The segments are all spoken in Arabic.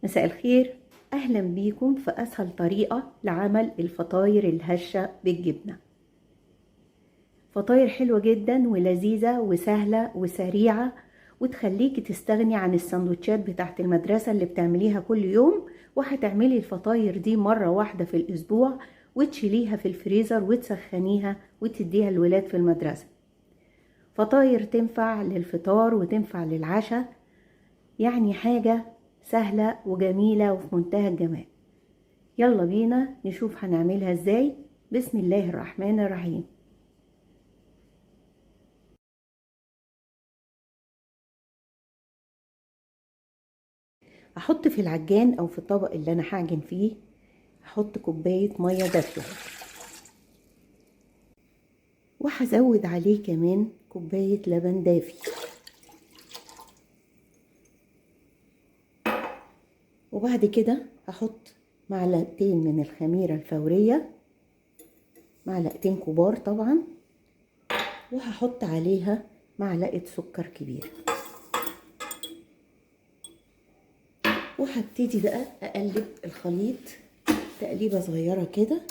مساء الخير. أهلا بيكم في أسهل طريقة لعمل الفطاير الهشة بالجبنة. فطاير حلوة جدا ولذيذة وسهلة وسريعة، وتخليكي تستغني عن السندوتشات بتاعت المدرسة اللي بتعمليها كل يوم، وهتعملي الفطاير دي مرة واحدة في الأسبوع وتشيليها في الفريزر وتسخنيها وتديها الولاد في المدرسة. فطاير تنفع للفطار وتنفع للعشاء، يعني حاجة سهلة وجميلة وفي منتهى الجمال. يلا بينا نشوف هنعملها ازاي. بسم الله الرحمن الرحيم. هحط في العجان او في الطبق اللي انا هعجن فيه، هحط كوباية مية دافية، وهزود عليه كمان كوباية لبن دافي، وبعد كده هحط معلقتين من الخميرة الفورية، معلقتين كبار طبعا، وهحط عليها معلقة سكر كبيرة، وهبتدي بقى اقلب الخليط تقليبة صغيرة كده،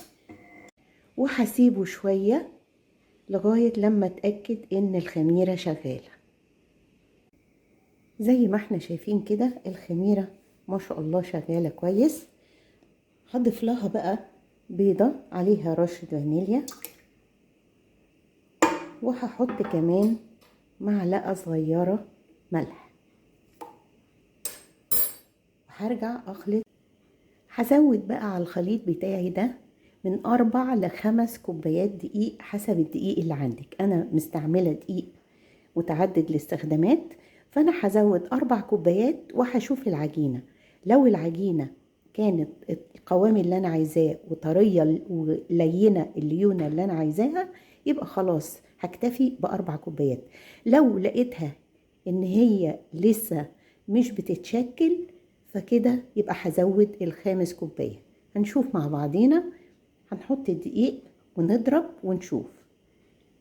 وهسيبه شوية لغاية لما اتأكد ان الخميرة شغالة. زي ما احنا شايفين كده الخميرة ما شاء الله شغالة كويس. هضيف لها بقى بيضة عليها رشة فانيليا، وهحط كمان معلقة صغيرة ملح، وهرجع اخلط. هزود بقى على الخليط بتاعي ده من 4 ل5 كوبايات دقيق حسب الدقيق اللي عندك. انا مستعملة دقيق متعدد الاستخدامات، فانا هزود 4 كوبايات وهشوف العجينة. لو العجينة كانت القوام اللي انا عايزاه وطرية ولينة الليونة اللي انا عايزاها، يبقى خلاص هكتفي ب4 كوبايات. لو لقيتها ان هي لسه مش بتتشكل، فكده يبقى هزود ال5 كوباية. هنشوف مع بعضينا. هنحط الدقيق ونضرب ونشوف.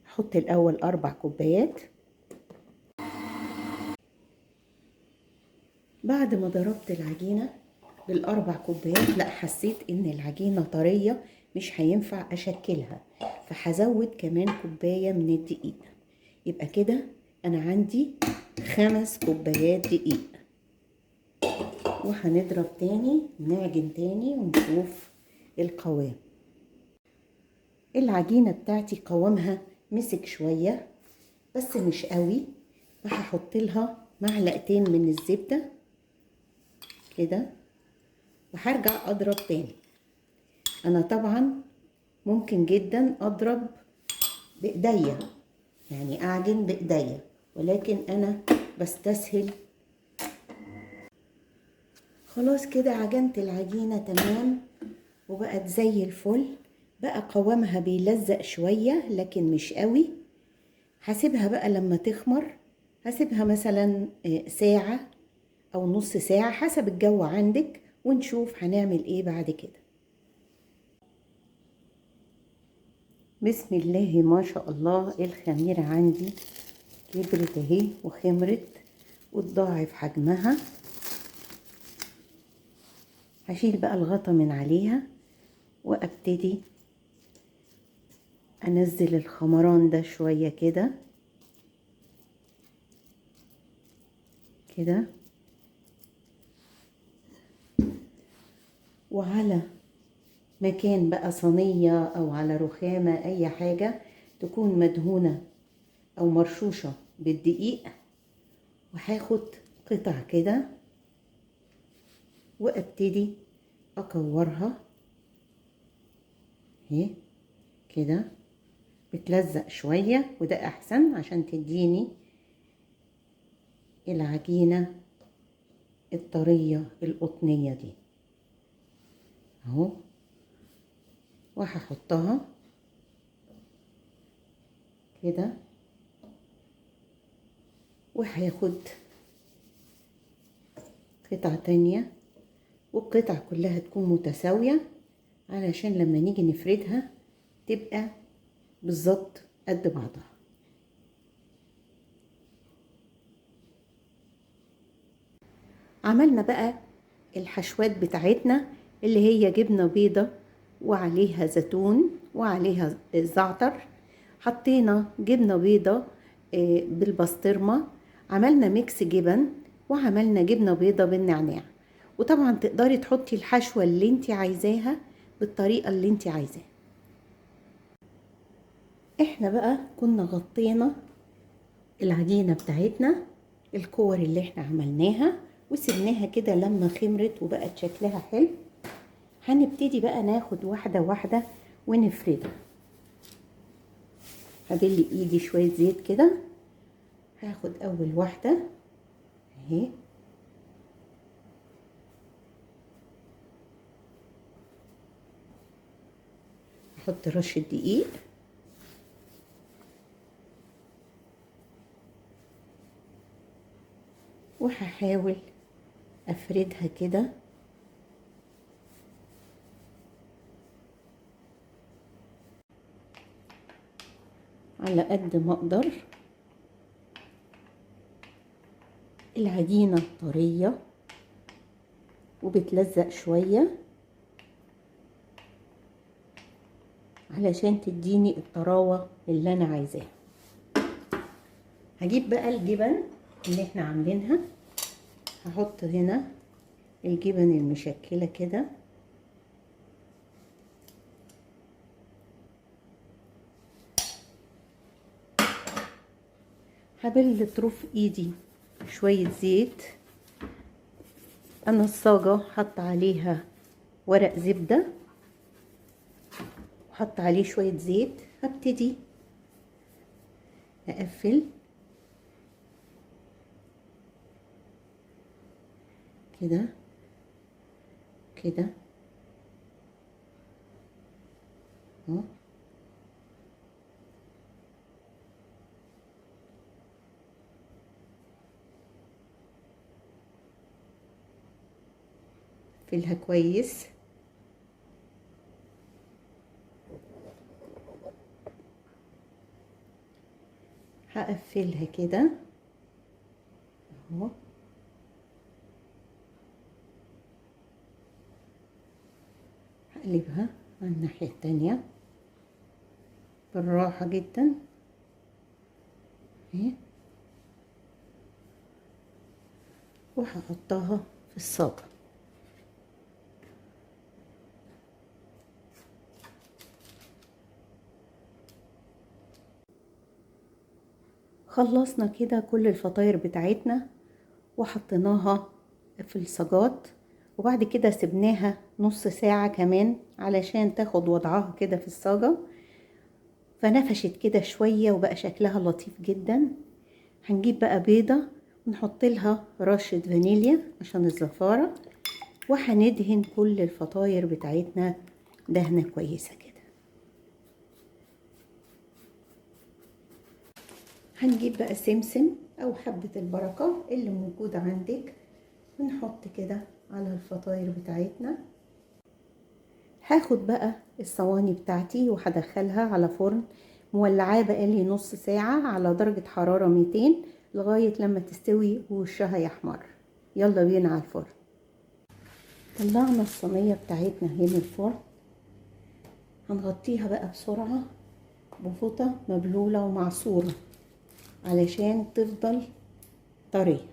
هحط الاول 4 كوبايات. بعد ما ضربت العجينة بال4 كوبايات، لا حسيت ان العجينة طرية مش هينفع اشكلها، فهزود كمان كوباية من الدقيق. يبقى كده انا عندي 5 كوبايات دقيق. وهنضرب تاني ونعجن تاني ونشوف القوام. العجينة بتاعتي قوامها مسك شوية بس مش قوي، فهحط لها معلقتين من الزبدة كده، وهرجع اضرب تاني. انا طبعا ممكن جدا اضرب بايديا، يعني اعجن بايديا، ولكن انا بستسهل. خلاص كده عجنت العجينة تمام وبقت زي الفل. بقى قوامها بيلزق شوية لكن مش قوي. هسيبها بقى لما تخمر، هسيبها مثلا ساعة او نص ساعة حسب الجو عندك، ونشوف هنعمل ايه بعد كده. بسم الله ما شاء الله، الخميرة عندي كبرت اهي وخمرت وتضاعف حجمها. هشيل بقى الغطا من عليها وابتدي انزل الخمران ده شوية كده كده، وعلى مكان بقى صينية او على رخامة اي حاجة تكون مدهونة او مرشوشة بالدقيق، وهاخد قطع كده وابتدي اكورها اهي كده. بتلزق شوية وده احسن عشان تديني العجينة الطرية القطنية دي اهو. وهحطها كده، وهاخد قطعة تانية، والقطع كلها تكون متساوية علشان لما نيجي نفردها تبقى بالظبط قد بعضها. عملنا بقى الحشوات بتاعتنا اللي هي جبنة بيضة وعليها زيتون وعليها زعتر. حطينا جبنة بيضة بالبسطرمة، عملنا ميكس جبن وعملنا جبنة بيضة بالنعناع. وطبعا تقدري تحطي الحشوة اللي انت عايزاها بالطريقة اللي انت عايزاها. احنا بقى كنا غطينا العجينة بتاعتنا، الكور اللي احنا عملناها، وسبناها كده لما خمرت وبقت شكلها حلو. هنبتدي بقى ناخد واحدة واحدة ونفردها. هبل ايدي شوية زيت كده. هاخد اول واحدة اهي، احط رشة دقيق، وهحاول افردها كده على قد ما اقدر. العجينة طرية وبتلزق شوية علشان تديني الطراوة اللي انا عايزاها. هجيب بقى الجبن اللي احنا عاملينها، هحط هنا الجبن المشكلة كده، هبل طرف ايدي شوية زيت. انا الصاجة حط عليها ورق زبدة وحط عليه شوية زيت. هبتدي اقفل كده كده اهو. اقفلها كويس. هقفلها كده اهو. هقلبها على الناحية التانية بالراحة جدا اهي، وهحطها في الصاجة. خلصنا كده كل الفطاير بتاعتنا وحطيناها في الصاجات، وبعد كده سبناها نص ساعة كمان علشان تاخد وضعها كده في الصاجة. فنفشت كده شوية وبقى شكلها لطيف جدا. هنجيب بقى بيضة ونحط لها رشة فانيليا عشان الزفارة، وهندهن كل الفطاير بتاعتنا دهنة كويسة كده. هنجيب بقى سمسم او حبة البركة اللي موجودة عندك ونحط كده على الفطاير بتاعتنا. هاخد بقى الصواني بتاعتي وهدخلها على فرن مولعاه بقالي نص ساعة على درجة حرارة 200 لغاية لما تستوي ووشها يحمر. يلا بينا على الفرن. طلعنا الصينية بتاعتنا هنا الفرن. هنغطيها بقى بسرعة بفوطة مبلولة ومعصورة علشان تفضل طرية.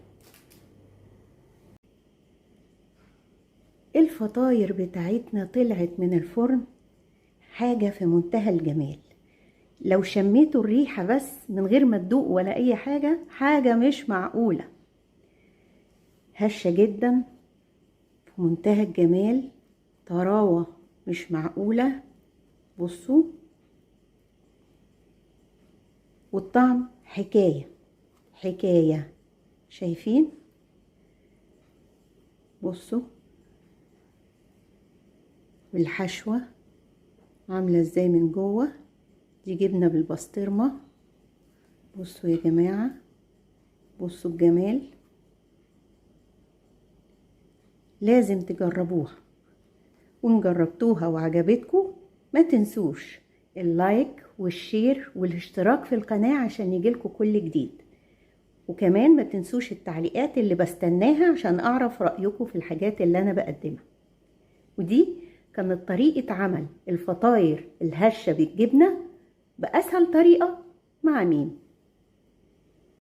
الفطاير بتاعتنا طلعت من الفرن حاجة في منتهى الجمال. لو شميتوا الريحة بس من غير ما تدوق ولا اي حاجة، حاجة مش معقولة. هشة جدا في منتهى الجمال، طراوة مش معقولة. بصوا، والطعم حكاية حكاية. شايفين؟ بصوا بالحشوة عاملة ازاي من جوه. دي جبنة بالبسطرمة. بصوا يا جماعة، بصوا الجمال. لازم تجربوها، وان جربتوها وعجبتكم ما تنسوش اللايك والشير والاشتراك في القناة عشان يجيلكوا كل جديد. وكمان ما تنسوش التعليقات اللي بستناها عشان اعرف رأيكم في الحاجات اللي انا بقدمها. ودي كانت طريقة عمل الفطاير الهشة بالجبنة بأسهل طريقة مع ميم.